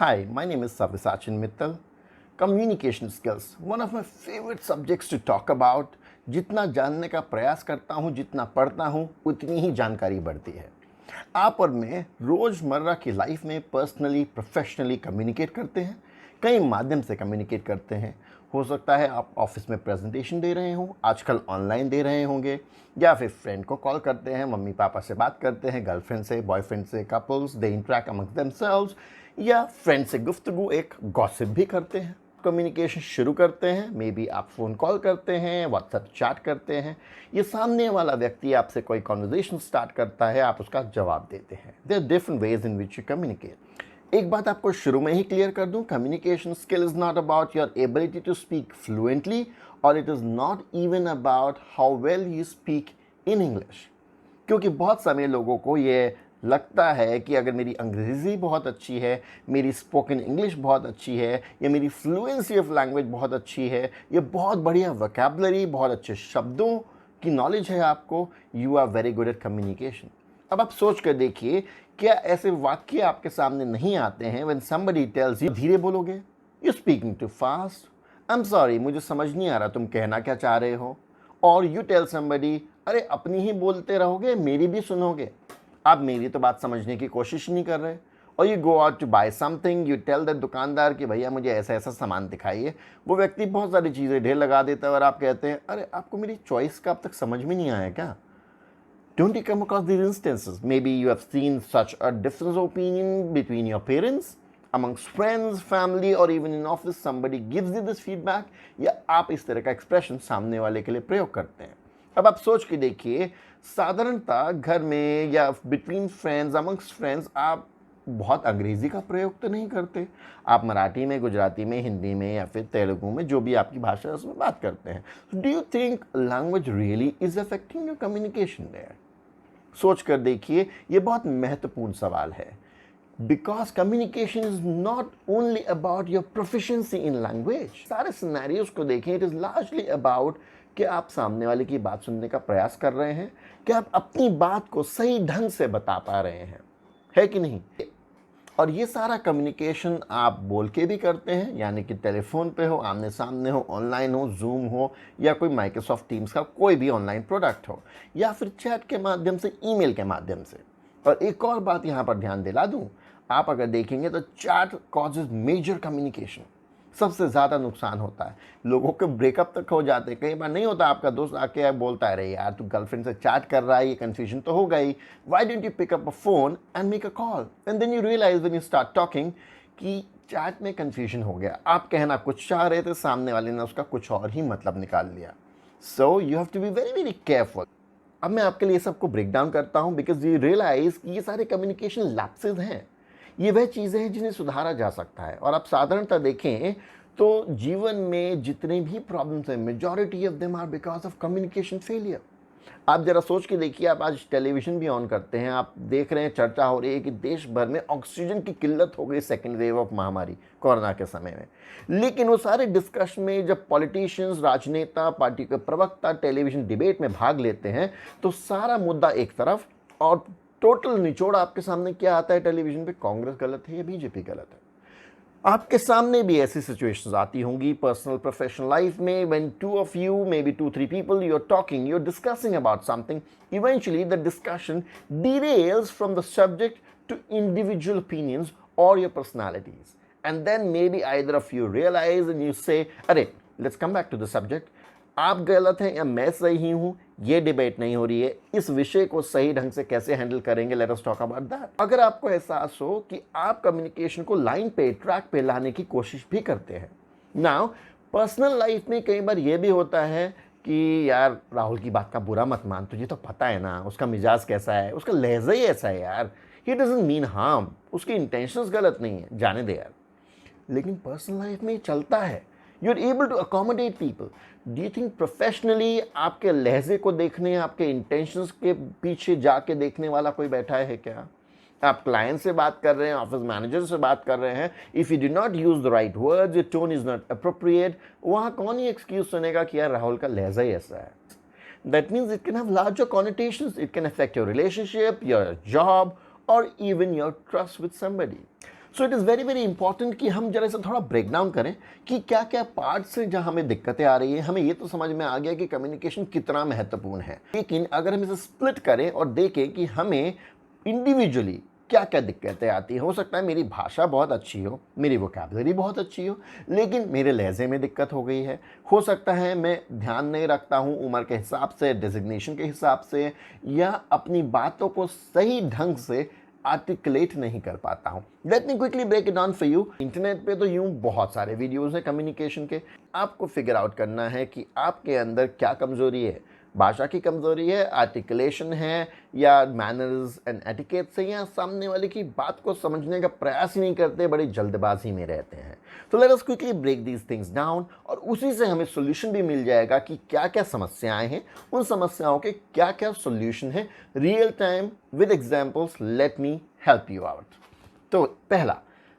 Hi, my name is Sabisachin Mittal. Communication skills, one of my favorite subjects to talk about. जितना जानने का प्रयास करता हूँ, जितना पढ़ता हूँ, उतनी ही जानकारी बढ़ती है। आप और मैं रोज़मर्रा की लाइफ में पर्सनली, प्रोफेशनली कम्युनिकेट करते हैं। कई माध्यम से कम्युनिकेट करते हैं। हो सकता है आप ऑफिस में प्रेजेंटेशन दे रहे हों, आजकल ऑनलाइन दे रहे होंगे, या फिर फ्रेंड को कॉल करते हैं, मम्मी पापा से बात करते हैं, गर्लफ्रेंड से, बॉयफ्रेंड से, couples they interact amongst themselves, या फ्रेंड से गुफ्तगू एक गॉसिप भी करते हैं। कम्युनिकेशन शुरू करते हैं, मे बी आप फ़ोन कॉल करते हैं, व्हाट्सएप चैट करते हैं, ये सामने वाला व्यक्ति आपसे कोई कॉन्वर्जेशन स्टार्ट करता है, आप उसका जवाब देते हैं। There are different ways in which you communicate. एक बात आपको शुरू में ही क्लियर कर दूं, communication skill is not about your ability to speak fluently, और it is not even about how well you speak in English. क्योंकि बहुत सारे लोगों को ये लगता है कि अगर मेरी अंग्रेज़ी बहुत अच्छी है, मेरी स्पोकन इंग्लिश बहुत अच्छी है, या मेरी फ्लुएंसी ऑफ लैंग्वेज बहुत अच्छी है, ये बहुत बढ़िया वोकैबुलरी, बहुत अच्छे शब्दों की नॉलेज है आपको, you are very good at communication. अब आप सोच कर देखिए, क्या ऐसे वाक्य आपके सामने नहीं आते हैं व्हेन समबडी टेल्स यू धीरे बोलोगे, you speaking too fast, I am sorry मुझे समझ नहीं आ रहा तुम कहना क्या चाह रहे हो, और यू टेल समबडी अरे अपनी ही बोलते रहोगे, मेरी भी सुनोगे, आप मेरी तो बात समझने की कोशिश नहीं कर रहे। और you go out to buy something, you tell that दुकानदार कि भैया मुझे ऐसा ऐसा सामान दिखाइए, वो व्यक्ति बहुत सारी चीज़ें ढेर लगा देता है और आप कहते हैं अरे आपको मेरी चॉइस का अब तक समझ में नहीं आया क्या। Don't you come across these instances? Maybe you have seen such a difference of opinion between your parents, amongst friends, family, or even in office. Somebody gives you this feedback, या आप इस तरह का एक्सप्रेशन सामने वाले के लिए प्रयोग करते हैं। अब आप सोच के देखिए, साधारणतः घर में या बिटवीन फ्रेंड्स, अमंग्स फ्रेंड्स, आप बहुत अंग्रेजी का प्रयोग तो नहीं करते। आप मराठी में, गुजराती में, हिंदी में, या फिर तेलुगु में, जो भी आपकी भाषा है उसमें बात करते हैं। Do you think language really is affecting your communication there? सोच कर देखिए, ये बहुत महत्वपूर्ण सवाल है। Because communication is not only about your proficiency in language. सारे सिनेरियोज को देखें, इट इज लार्जली अबाउट कि आप सामने वाले की बात सुनने का प्रयास कर रहे हैं, कि आप अपनी बात को सही ढंग से बता पा रहे हैं, है कि नहीं। और ये सारा कम्युनिकेशन आप बोल के भी करते हैं, यानी कि टेलीफोन पे हो, आमने सामने हो, ऑनलाइन हो, जूम हो, या कोई माइक्रोसॉफ्ट टीम्स का कोई भी ऑनलाइन प्रोडक्ट हो, या फिर चैट के माध्यम से, ईमेल के माध्यम से। और एक और बात यहाँ पर ध्यान दिला दूँ, आप अगर देखेंगे तो चैट कॉजेज मेजर कम्युनिकेशन, सबसे ज़्यादा नुकसान होता है। लोगों के ब्रेकअप तक हो जाते हैं। कई बार नहीं होता, आपका दोस्त आके बोलता है अरे यार तू गर्लफ्रेंड से चैट कर रहा है, ये कन्फ्यूजन तो हो गई, why don't you pick up a phone and make a call, and then you realize when you start talking कि चैट में कन्फ्यूजन हो गया, आप कहना कुछ चाह रहे थे, सामने वाले ने उसका कुछ और ही मतलब निकाल लिया। So you have to be very very careful. अब मैं आपके लिए सबको ब्रेक डाउन करता हूँ, बिकॉज यू रियलाइज कि ये सारे कम्युनिकेशन लैप्सेस हैं। ये वह चीज़ें हैं जिन्हें सुधारा जा सकता है। और आप साधारणतः देखें तो जीवन में जितने भी प्रॉब्लम्स हैं, majority of them are because of communication failure. आप जरा सोच के देखिए, आप आज टेलीविज़न भी ऑन करते हैं, आप देख रहे हैं, चर्चा हो रही है कि देश भर में ऑक्सीजन की किल्लत हो गई सेकेंड वेव ऑफ महामारी कोरोना के समय में। लेकिन वो सारे डिस्कशन में जब पॉलिटिशियंस, राजनेता, पार्टी के प्रवक्ता टेलीविज़न डिबेट में भाग लेते हैं, तो सारा मुद्दा एक तरफ, और टोटल निचोड़ आपके सामने क्या आता है टेलीविज़न पे, कांग्रेस गलत है या बीजेपी गलत है। आपके सामने भी ऐसी सिचुएशंस आती होंगी पर्सनल प्रोफेशनल लाइफ में, when two of you, may be 2-3 people, you're talking, you're discussing about something, eventually the discussion derails from the subject to individual opinions or your personalities, and then maybe either of you realize and you say अरे let's come back to the subject, आप गलत हैं या मैं सही हूं, ये debate नहीं हो रही है, इस विषय को सही ढंग से कैसे हैंडल करेंगे, let us talk about that. अगर आपको एहसास हो कि आप कम्युनिकेशन को लाइन पे, ट्रैक पे लाने की कोशिश भी करते हैं। नाउ पर्सनल लाइफ में कई बार ये भी होता है कि यार राहुल की बात का बुरा मत मान, तुझे तो पता है ना उसका मिजाज कैसा है, उसका लहजा ही ऐसा है यार, ही डजंट मीन हार्म, उसकी इंटेंशंस गलत नहीं है, जाने दे यार। लेकिन पर्सनल लाइफ में ये चलता है। You are able to accommodate people. Do you think professionally आपके लहजे को देखने, आपके इंटेंशंस के पीछे जाके देखने वाला कोई बैठा है क्या? आप क्लाइंट से बात कर रहे हैं, ऑफिस मैनेजर से बात कर रहे हैं, if you do not use the right words, your tone is not appropriate, वहाँ कौन ही एक्सक्यूज सुनेगा कि यार राहुल का लहजा ही ऐसा है। That means it can have larger connotations. It can affect your relationship, your job, or even your trust with somebody. So it is very very important कि हम जरा सा थोड़ा ब्रेक डाउन करें कि क्या क्या पार्ट्स हैं जहाँ हमें दिक्कतें आ रही हैं। हमें ये तो समझ में आ गया कि कम्युनिकेशन कितना महत्वपूर्ण है, लेकिन अगर हम इसे स्प्लिट करें और देखें कि हमें इंडिविजुअली क्या क्या दिक्कतें आती हैं। हो सकता है मेरी भाषा बहुत अच्छी हो, मेरी वोकैबुलरी बहुत अच्छी हो, लेकिन मेरे लहजे में दिक्कत हो गई है। हो सकता है मैं ध्यान नहीं रखता हूँ उम्र के हिसाब से, डेजिग्नेशन के हिसाब से, या अपनी बातों को सही ढंग से आर्टिकुलेट नहीं कर पाता हूँ। Let me quickly break it down for you. Internet पे तो यूँ बहुत सारे वीडियोज़ हैं कम्युनिकेशन के। आपको फिगर आउट करना है कि आपके अंदर क्या कमज़ोरी है। भाषा की कमज़ोरी है, आर्टिकुलेशन है, या मैनर्स एंड एटिकेट से, या सामने वाले की बात को समझने का प्रयास ही नहीं करते, बड़ी जल्दबाजी में रहते हैं। तो let us quickly break these things down, और उसी से हमें सोल्यूशन भी मिल जाएगा कि क्या क्या समस्याएं हैं, उन समस्याओं के क्या क्या सोल्यूशन है। Real time with examples, let me help you out. तो पहला,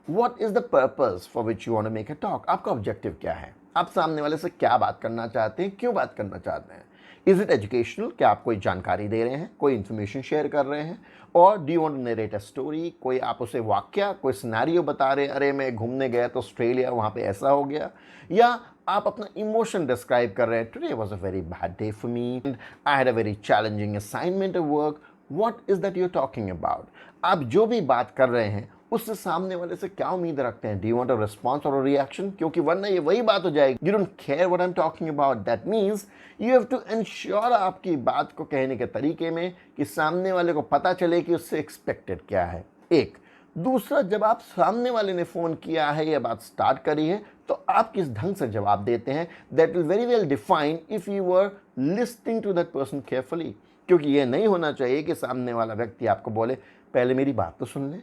what is the purpose for which you want to make a talk. आपका ऑब्जेक्टिव क्या है, आप सामने वाले से क्या बात करना चाहते हैं, क्यों बात करना चाहते हैं। इज इट एजुकेशनल, क्या आप कोई जानकारी दे रहे हैं, कोई इन्फॉर्मेशन शेयर कर रहे हैं, और do you want to narrate a story, कोई आप उसे वाक्य, कोई सिनेरियो बता रहे हैं, अरे मैं घूमने गया तो ऑस्ट्रेलिया, वहाँ पे ऐसा हो गया, या आप अपना इमोशन डिस्क्राइब कर रहे हैं, today was a very bad day for me and I had a very challenging assignment at work. What is that you are talking about. आप जो भी बात कर रहे हैं उससे सामने वाले से क्या उम्मीद रखते हैं। Do you want a response और अ रिएक्शन, क्योंकि वरना ये वही बात हो जाएगी, you don't care what I am talking about. That means you have to ensure आपकी बात को कहने के तरीके में कि सामने वाले को पता चले कि उससे एक्सपेक्टेड क्या है। एक दूसरा, जब आप सामने वाले ने फ़ोन किया है या बात स्टार्ट करी है, तो आप किस ढंग से जवाब देते हैं। That will very well define if you were listening to that person carefully. क्योंकि ये नहीं होना चाहिए कि सामने वाला व्यक्ति आपको बोले, पहले मेरी बात तो सुन ले,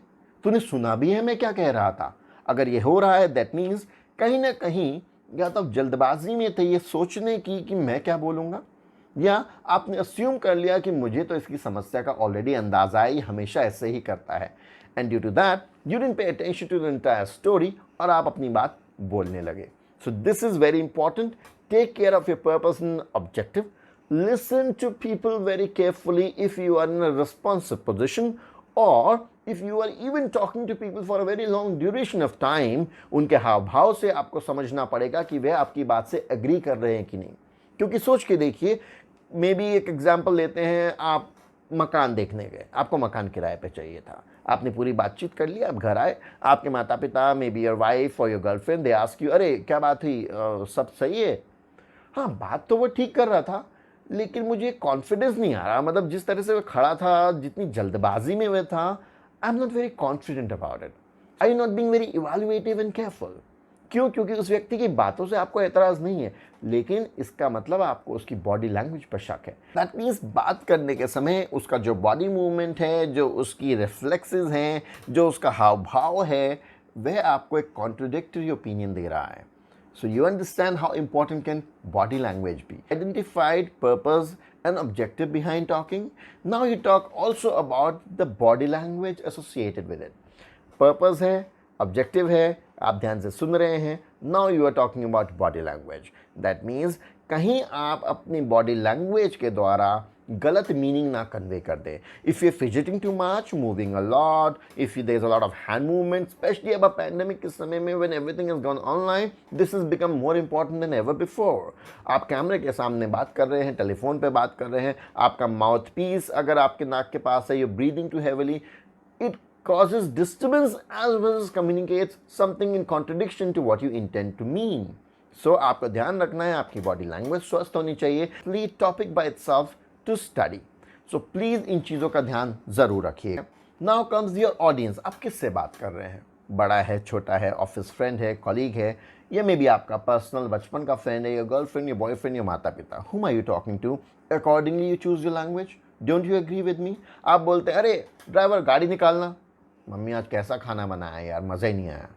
तूने सुना भी है मैं क्या कह रहा था। अगर ये हो रहा है, दैट मीन्स कहीं ना कहीं या तो जल्दबाजी में थे ये सोचने की कि मैं क्या बोलूँगा, या आपने अस्यूम कर लिया कि मुझे तो इसकी समस्या का ऑलरेडी अंदाजा है, ये हमेशा ऐसे ही करता है, and due to that you didn't pay attention to the entire story, और आप अपनी बात बोलने लगे। So this is very important. Take care of your purpose and objective. Listen to people very carefully if you are in a responsive position, or if you are even talking to people for a very long duration of time। उनके हाव भाव से आपको समझना पड़ेगा कि वे आपकी बात से एग्री कर रहे हैं कि नहीं। क्योंकि सोच के देखिए, मे बी एक एग्जाम्पल लेते हैं, आप मकान देखने गए, आपको मकान किराए पे चाहिए था, आपने पूरी बातचीत कर ली, आप घर आए, आपके माता पिता, मे बी योर वाइफ और your girlfriend, they ask you, अरे क्या बात हुई, सब सही है। हाँ, बात तो वो ठीक कर रहा था, लेकिन मुझे कॉन्फिडेंस नहीं आ रहा, मतलब जिस तरह से वो खड़ा था, जितनी जल्दबाजी में वह था, I am not very confident about it. I am not being very evaluative and careful. क्यों? क्योंकि उस व्यक्ति की बातों से आपको एतराज़ नहीं है, लेकिन इसका मतलब आपको उसकी बॉडी लैंग्वेज पर शक है। दैट मीन्स बात करने के समय उसका जो बॉडी मूवमेंट है, जो उसकी रिफ्लेक्सेस हैं, जो उसका हाव भाव है, वह आपको एक कॉन्ट्रडिक्टरी ओपिनियन दे रहा है। So you understand how important can body language be. Identified purpose and objective behind talking. Now you talk also about the body language associated with it. Purpose है, objective है, आप ध्यान से सुन रहे हैं। Now you are talking about body language. That means कहीं आप अपनी बॉडी लैंग्वेज के द्वारा गलत मीनिंग ना कन्वे कर दे। If you fidgeting too much, moving a lot, if there is a lot of hand movement, specially अब पैंडेमिक के समय में when everything is gone online, this is become more important than ever before. आप कैमरे के सामने बात कर रहे हैं, टेलीफोन पे बात कर रहे हैं, आपका माउथ पीस अगर आपके नाक के पास है, you breathing too heavily, it causes disturbance as well as communicates something in contradiction to what you intend to mean. So आपको ध्यान रखना है, आपकी बॉडी लैंग्वेज स्वस्थ होनी चाहिए। Please topic by itself to study. So please इन चीज़ों का ध्यान ज़रूर रखिए। Now comes your audience. आप किससे बात कर रहे हैं? बड़ा है, छोटा है, ऑफिस फ्रेंड है, कॉलीग है, या मे बी आपका पर्सनल बचपन का फ्रेंड है, या गर्लफ्रेंड, या बॉयफ्रेंड, या माता पिता। Whom are you talking to? Accordingly you choose your language. Don't you agree with me? आप बोलते हैं, अरे ड्राइवर गाड़ी निकालना, मम्मी आज कैसा खाना बनाया यार, मज़ा ही नहीं आया।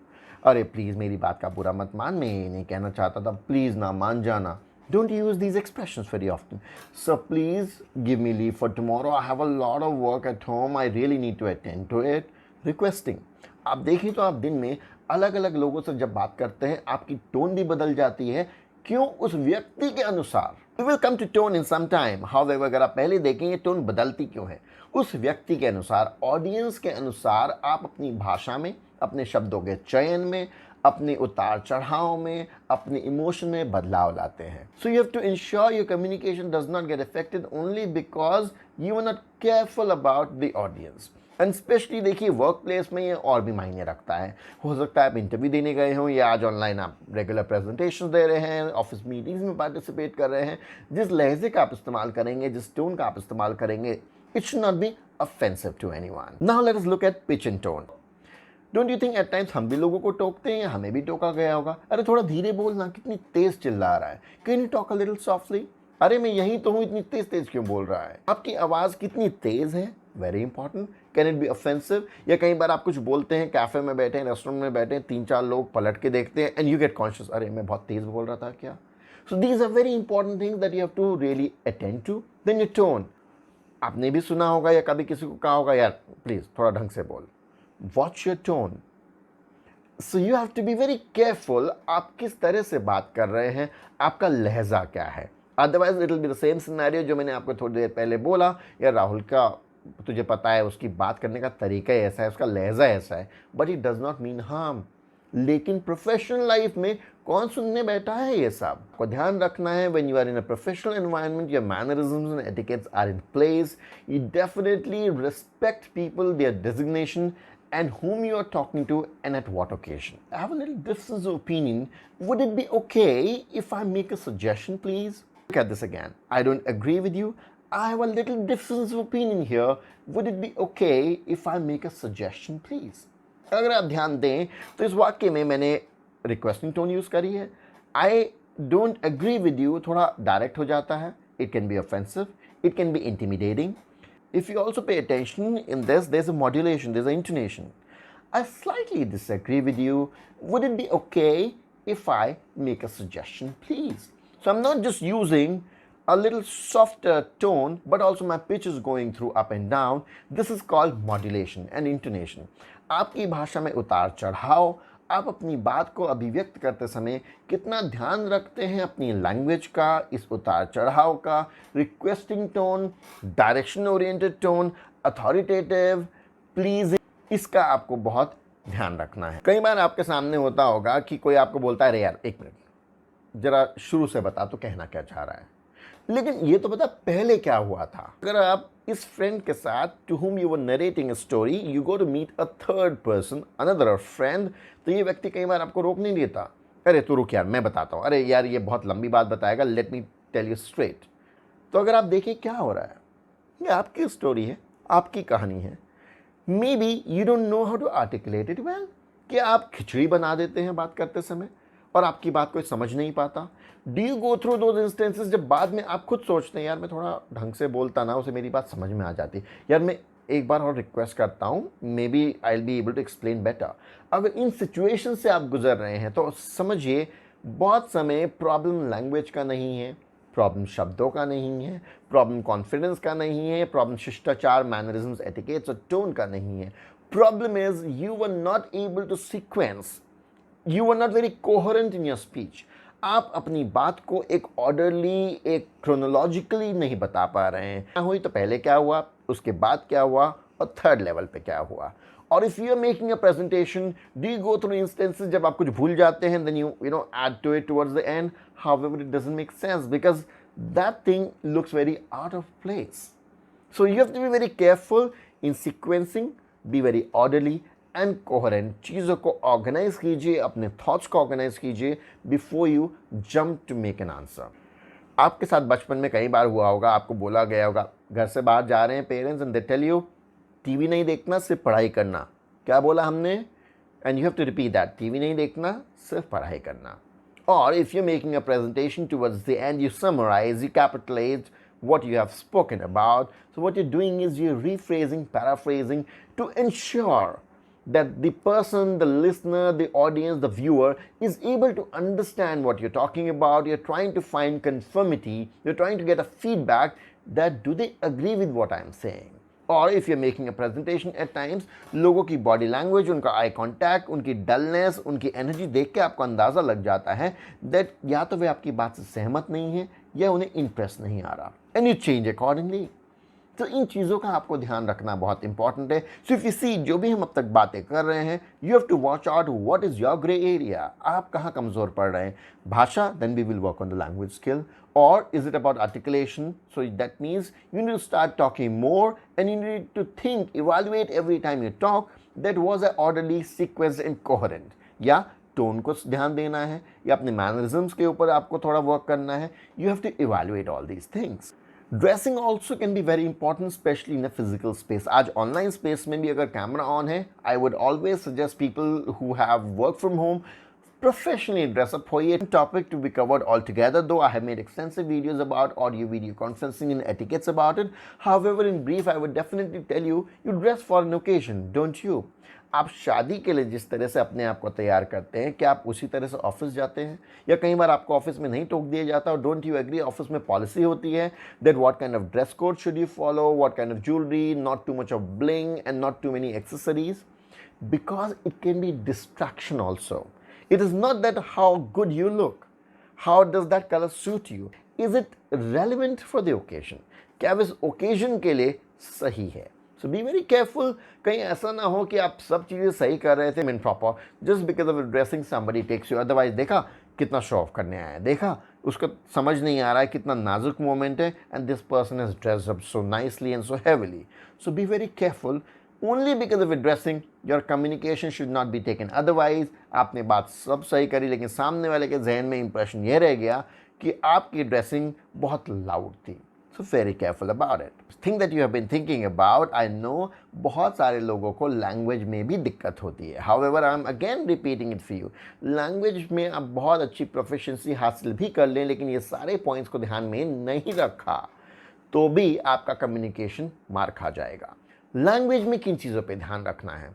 अरे प्लीज़ मेरी बात का बुरा मत मान, मैं ये नहीं कहना चाहता था, प्लीज़ ना मान जाना। Don't use these expressions very often. So please give me leave for tomorrow. I have a lot of work at home. I really need to attend to it. Requesting. आप देखिए तो आप दिन में अलग अलग लोगों से जब बात करते हैं, आपकी टोन भी बदल जाती है। क्यों उस व्यक्ति के अनुसार। We will come to tone in some time, however अगर आप पहले देखेंगे टोन बदलती क्यों है, उस व्यक्ति के अनुसार, ऑडियंस के अनुसार आप अपनी भाषा में, अपने शब्दों के चयन में, अपने उतार चढ़ाव में, अपने इमोशन में बदलाव लाते हैं। So you have to ensure your communication does not get affected only because you are not careful about the audience. And specially देखिए वर्क प्लेस में ये और भी मायने रखता है। हो सकता है आप इंटरव्यू देने गए हों या आज ऑनलाइन आप रेगुलर प्रेजेंटेशन दे रहे हैं, ऑफिस मीटिंग्स में पार्टिसिपेट कर रहे हैं, जिस लहजे का आप इस्तेमाल करेंगे, जिस टोन का आप इस्तेमाल करेंगे, it should not be offensive to anyone. Now let us look at pitch and tone. Don't you think at times हम भी लोगों को टोकते हैं, हमें भी टोका गया होगा, अरे थोड़ा धीरे बोलना, कितनी तेज चिल्ला रहा है, can you talk a little softly, अरे मैं यही तो हूँ, इतनी तेज तेज क्यों बोल रहा है, आपकी आवाज़ कितनी तेज है, very important, can it be offensive. या कई बार आप कुछ बोलते हैं, कैफे में बैठे हैं, रेस्टोरेंट में बैठे हैं, 3-4 लोग पलट के देखते हैं एंड यू गेट कॉन्शियस, अरे मैं बहुत तेज बोल रहा था क्या। So these are very important things that you have to really attend to. Then your tone, आपने भी सुना होगा या कभी किसी को कहा होगा, यार प्लीज थोड़ा ढंग से बोल, watch your tone. So you have to be very careful, आप किस तरह से बात कर रहे हैं, आपका लहजा क्या है। Otherwise it will be the same scenario जो मैंने आपको थोड़ी देर पहले बोला, या राहुल का तुझे पता है उसकी बात करने का तरीका ऐसा है, उसका लहजा ऐसा है, but it does not mean harm. लेकिन प्रोफेशनल लाइफ में कौन सुनने बैठा है ये सब, को ध्यान रखना है। When you are in a professional environment, your mannerisms and etiquettes are in place, you definitely respect people, their designation and whom you are talking to and at what occasion. I have a little difference of opinion. Would it be okay if I make a suggestion, please? Look at this again. I don't agree with you. I have a little difference of opinion here. Would it be okay if I make a suggestion, please? अगर आप ध्यान दें तो इस वाक्य में मैंने requesting tone use करी है। I don't agree with you थोड़ा डायरेक्ट हो जाता है. It can be offensive. It can be intimidating. If you also pay attention in this, there's a modulation, there's an intonation. I slightly disagree with you. Would it be okay if I make a suggestion, please? So I'm not just using a little softer tone, but also my pitch is going through up and down. This is called modulation and intonation. आपकी भाषा में उतार चढ़ाव, आप अपनी बात को अभिव्यक्त करते समय कितना ध्यान रखते हैं अपनी लैंग्वेज का, इस उतार चढ़ाव का, requesting tone, direction oriented tone, authoritative, please, इसका आपको बहुत ध्यान रखना है। कई बार आपके सामने होता होगा कि कोई आपको बोलता है, अरे यार एक मिनट जरा शुरू से बता तो कहना क्या चाह रहा है, लेकिन ये तो पता पहले क्या हुआ था। अगर आप इस फ्रेंड के साथ to whom you were narrating a story, you go to meet a third person, another friend, तो ये व्यक्ति कई बार आपको रोक नहीं देता, अरे तू रुक यार मैं बताता हूँ, अरे यार ये बहुत लंबी बात बताएगा, let me tell you straight. तो अगर आप देखिए क्या हो रहा है, ये आपकी स्टोरी है, आपकी कहानी है, maybe you don't know how to articulate it well, कि आप खिचड़ी बना देते हैं बात करते समय और आपकी बात कोई समझ नहीं पाता। Do you go through those instances जब बाद में आप खुद सोचते हैं, यार मैं थोड़ा ढंग से बोलता ना, उसे मेरी बात समझ में आ जाती, यार मैं एक बार और रिक्वेस्ट करता हूँ, maybe I will be able to explain better. अगर इन सिचुएशन से आप गुजर रहे हैं तो समझिए बहुत समय प्रॉब्लम लैंग्वेज का नहीं है, प्रॉब्लम शब्दों का नहीं है, प्रॉब्लम कॉन्फिडेंस का नहीं है, प्रॉब्लम शिष्टाचार, मैनरिज्म्स, एटिकेट्स और टोन का नहीं है। Problem is you were not able to sequence, you were not very coherent in your speech. आप अपनी बात को एक ऑर्डरली, एक क्रोनोलॉजिकली नहीं बता पा रहे हैं, क्या हुई तो पहले क्या हुआ, उसके बाद क्या हुआ, और थर्ड लेवल पे क्या हुआ। और if you are making a presentation, do you go through instances जब आप कुछ भूल जाते हैं, then you know add to it towards the end, however it doesn't make sense because that thing looks very out of place. So you have to be very careful in sequencing, be very orderly and coherent. चीज़ों को organise कीजिए, अपने thoughts को organise कीजिए before you jump to make an answer. आपके साथ बचपन में कई बार हुआ होगा, आपको बोला गया होगा, घर से बाहर जा रहे हैं parents and they tell you TV नहीं देखना, सिर्फ पढ़ाई करना। क्या बोला हमने? And you have to repeat that, TV नहीं देखना, सिर्फ पढ़ाई करना। और if you making a presentation towards the end, you summarise, you capitalise what you have spoken about. So what you're doing is you're rephrasing, paraphrasing to ensure that the person, the listener, the audience, the viewer is able to understand what you're talking about. You're trying to find conformity. You're trying to get a feedback that do they agree with what I'm saying, और if you are making a presentation at times, लोगों की body language, उनका eye contact, उनकी dullness, उनकी energy देख के आपको अंदाज़ा लग जाता है दैट या तो वे आपकी बात से सहमत नहीं है या उन्हें इंटरेस्ट नहीं आ रहा, एंड यू चेंज अकॉर्डिंगली। तो इन चीज़ों का आपको ध्यान रखना बहुत इंपॉर्टेंट है। सो इफ यू सी, जो भी हम अब तक बातें कर रहे हैं, you have to watch out what is your grey area. आप कहाँ कमज़ोर पड़ रहे हैं? भाषा, then we will work on the language skill. और is it about articulation? So that means you need to start talking more and you need to think, evaluate every time you talk that was a orderly, sequence and coherent. या tone को ध्यान देना है, या अपने mannerisms के ऊपर आपको थोड़ा वर्क करना है। You have to evaluate all these things. Dressing also can be very important, specially in a physical space. आज ऑनलाइन स्पेस में भी अगर कैमरा ऑन है, I would always suggest people who have work from home professionally dress up for a topic to be covered altogether, though I have made extensive videos about audio video conferencing and etiquettes about it. However, in brief, I would definitely tell you, you dress for an occasion, don't you? आप शादी के लिए जिस तरह से अपने आप को तैयार करते हैं, क्या आप उसी तरह से ऑफिस जाते हैं? या कई बार आपको ऑफिस में नहीं टोक दिया जाता, और डोंट यू एग्री, ऑफिस में पॉलिसी होती है that what kind of dress code should you follow, what kind of jewellery, not too much of bling and not too many accessories, because it can be distraction also. It is not that how good you look. How does that color suit you? Is it relevant for the occasion? क्या इस occasion के लिए सही है? So be very careful. कहीं ऐसा ना हो कि आप सब चीज़ें सही कर रहे थे in proper, just because of dressing somebody takes you. Otherwise देखा कितना शो ऑफ करने आया है, देखा उसको समझ नहीं आ रहा है कितना नाजुक मोमेंट है, and this person has dressed up so nicely and so heavily. So be very careful. Only because of dressing, your communication should not be taken otherwise. आपने बात सब सही करी, लेकिन सामने वाले के जहन में इंप्रेशन ये रह गया कि आपकी ड्रेसिंग बहुत लाउड थी. So very careful about it. Thing that you have been thinking about, I know बहुत सारे लोगों को लैंग्वेज में भी दिक्कत होती है. However, I am again repeating it for you. Language में आप बहुत अच्छी प्रोफिशिएंसी हासिल भी कर लें, लेकिन ये सारे पॉइंट्स को ध्यान में नहीं रखा तो भी आपका कम्युनिकेशन मार खा जाएगा. लैंग्वेज में किन चीज़ों पे ध्यान रखना है?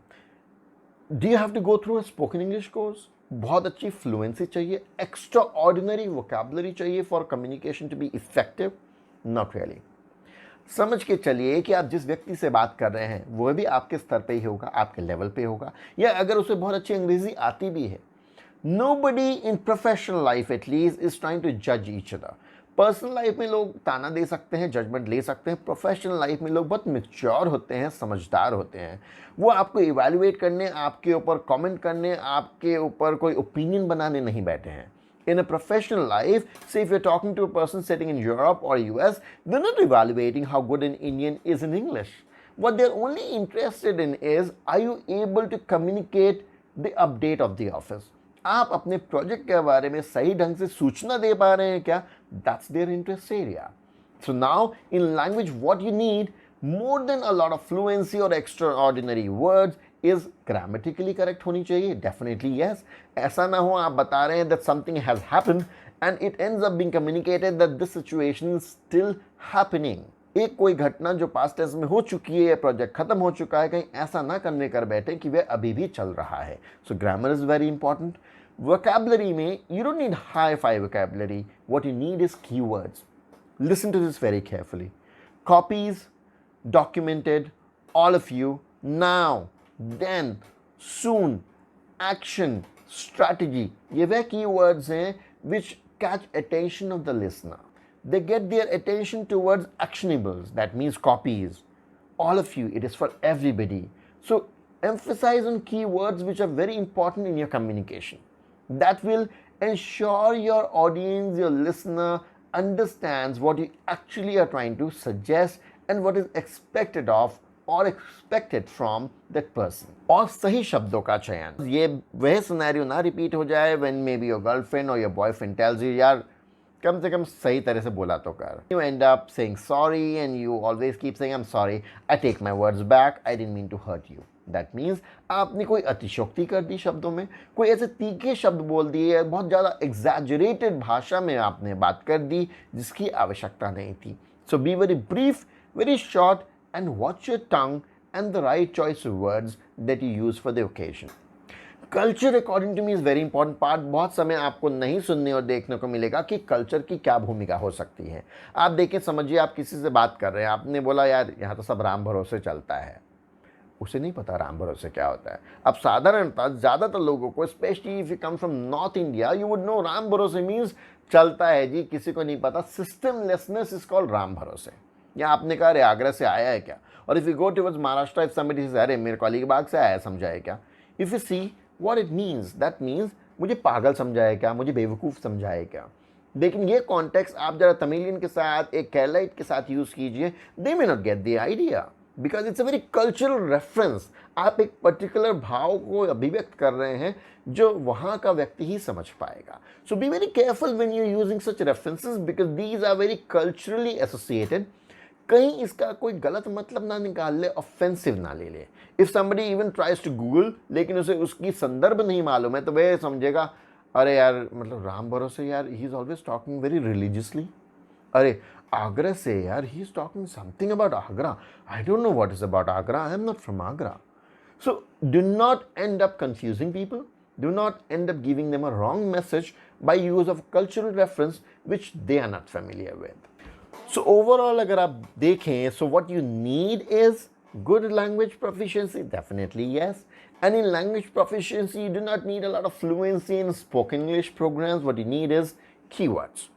Do you have to go through a spoken English course? बहुत अच्छी फ्लुएंसी चाहिए, एक्स्ट्रा ऑर्डिनरी वोकैबुलरी चाहिए for communication to be effective? Not really. समझ के चलिए कि आप जिस व्यक्ति से बात कर रहे हैं वो भी आपके स्तर पे ही होगा, आपके लेवल पे होगा, या अगर उसे बहुत अच्छी अंग्रेजी आती भी है. Nobody in professional life at least is trying to जज ईच अदर. पर्सनल लाइफ में लोग ताना दे सकते हैं, जजमेंट ले सकते हैं. प्रोफेशनल लाइफ में लोग बहुत मैच्योर होते हैं, समझदार होते हैं. वो आपको इवैल्यूएट करने, आपके ऊपर कमेंट करने, आपके ऊपर कोई ओपिनियन बनाने नहीं बैठे हैं. In a professional life, say if you're talking to a person sitting in Europe or US, they're not evaluating how good an Indian is in English. What they're only interested in is, are you able to communicate the update of the office? आप अपने project के बारे में सही ढंग से सूचना दे पा रहे हैं क्या? That's their interest area. So now in language what you need more than a lot of fluency or extraordinary words is grammatically correct होनी चाहिए. Definitely yes. ऐसा ना हो आप बता रहे हैं that something has happened and it ends up being communicated that this situation is still happening. एक कोई घटना जो पास्ट टेंस में हो चुकी है, प्रोजेक्ट खत्म हो चुका है, कहीं ऐसा ना करने कर बैठे कि वह अभी भी चल रहा है. So grammar is very important. Vocabulary में you don't need hi-fi vocabulary. What you need is keywords. Listen to this very carefully. Copies, documented, all of you, now, then, soon, action, strategy. ये वह keywords हैं which catch attention of the listener. They get their attention towards actionables. That means copies. All of you, it is for everybody. So emphasize on keywords which are very important in your communication. That will ensure your audience, your listener understands what you actually are trying to suggest and what is expected of or expected from that person. और सही शब्दों का चयन. ये वह scenario ना repeat हो जाए when maybe your girlfriend or your boyfriend tells you, यार कम से कम सही तरह से बोला तो कर. You end up saying sorry and you always keep saying I'm sorry, I take my words back, I didn't mean to hurt you. That means आपने कोई अतिशयोक्ति कर दी शब्दों में, कोई ऐसे तीखे शब्द बोल दिए, बहुत ज़्यादा एग्जैजरेटेड भाषा में आपने बात कर दी जिसकी आवश्यकता नहीं थी. So be very brief, very short and watch your tongue and the right choice of words that you use for the occasion. Culture according to me is very important part. बहुत समय आपको नहीं सुनने और देखने को मिलेगा कि कल्चर की क्या भूमिका हो सकती है। आप देखिए, समझिए आप किसी से बात कर रहे हैं, आपने बोला यार यहाँ तो सब राम भरोसे चलता है, उसे नहीं पता राम भरोसे क्या होता है। अब साधारणतः ज़्यादातर लोगों को, specially if you come from north India, you would know Ram भरोसे मीन्स चलता है जी, किसी को नहीं पता। सिस्टमलेसनेस इज कॉल्ड राम भरोसे। या आपने कहा अरे आगरा से आया है क्या, और if you go towards Maharashtra, if somebody says अरे मेरे को अलीबाग से आया है, समझा है क्या, if you see what it means, that means मुझे पागल समझा है क्या, मुझे बेवकूफ़ समझा है क्या। लेकिन ये कॉन्टेक्स्ट आप जरा तमिलियन के साथ, एक केरलाइट के साथ यूज़ कीजिए, they may not get the idea because it's a very cultural reference. आप एक पर्टिकुलर भाव को अभिव्यक्त कर रहे हैं जो वहाँ का व्यक्ति ही समझ पाएगा। So be very careful when you using such references because these are very culturally associated. कहीं इसका कोई गलत मतलब ना निकाल ले, ऑफेंसिव ना ले ले। If somebody even tries to Google लेकिन उसे उसकी संदर्भ नहीं मालूम है तो वह समझेगा अरे यार मतलब राम भरोसे यार, he is always talking very religiously. अरे आगरा से यार, he is talking something about Agra, I don't know what is about Agra, I am not from Agra. So do not end up confusing people. Do not end up giving them a wrong message by use of cultural reference which they are not familiar with. So overall अगर आप देखें, so what you need is good language proficiency, definitely yes. And in language proficiency you do not need a lot of fluency in spoken English programs. What you need is keywords.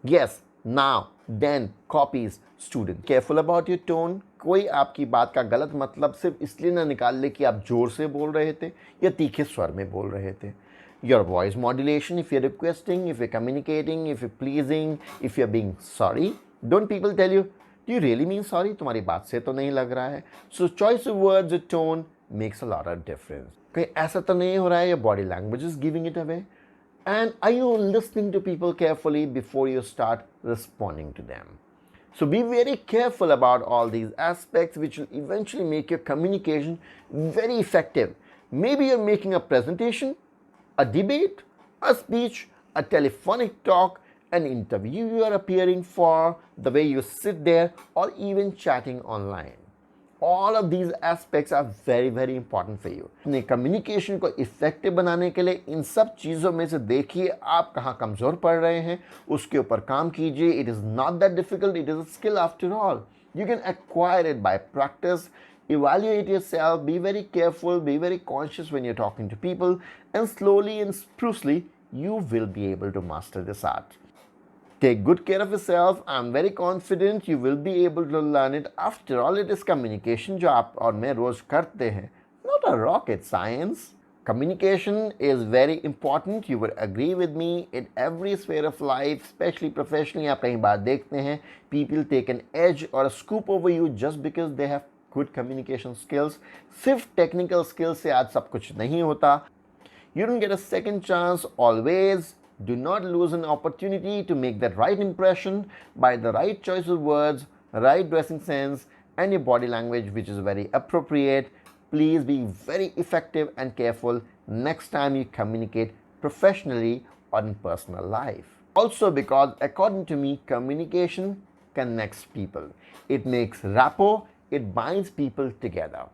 Yes, now, then, copies, student. Careful about your tone. कोई आपकी बात का गलत मतलब सिर्फ इसलिए ना निकाल ले कि आप जोर से बोल रहे थे या तीखे स्वर में बोल रहे थे। Your voice modulation, if you're requesting, if you're communicating, if you're pleasing, if you're being sorry. Don't people tell you, do you really mean sorry? तुम्हारी बात से तो नहीं लग रहा है। So choice of words, or tone makes a lot of difference. कहीं ऐसा तो नहीं हो रहा है, your body language is giving it away. And are you listening to people carefully before you start responding to them? So be very careful about all these aspects which will eventually make your communication very effective. Maybe you're making a presentation, a debate, a speech, a telephonic talk, an interview you are appearing for, the way you sit there, or even chatting online. All of these aspects are very very important for you. अपने communication को effective बनाने के लिए इन सब चीज़ों में से देखिए आप कहाँ कमज़ोर पड़ रहे हैं, उसके ऊपर काम कीजिए। It is not that difficult, it is a skill after all. You can acquire it by practice. Evaluate yourself, be very careful, be very conscious when you're talking to people, and slowly and sprucely you will be able to master this art. Take good care of yourself. I'm very confident you will be able to learn it. After all, it is communication जो आप और मैं रोज करते हैं, not a rocket science. Communication is very important. You would agree with me in every sphere of life, especially professionally. आप कई बार देखते हैं people take an edge or a scoop over you just because they have good communication skills. सिर्फ technical skills से आज सब कुछ नहीं होता. You don't get a second chance always. Do not lose an opportunity to make that right impression by the right choice of words, right dressing sense, and your body language, which is very appropriate. Please be very effective and careful next time you communicate professionally or in personal life. Also, because according to me, communication connects people. It makes rapport, it binds people together.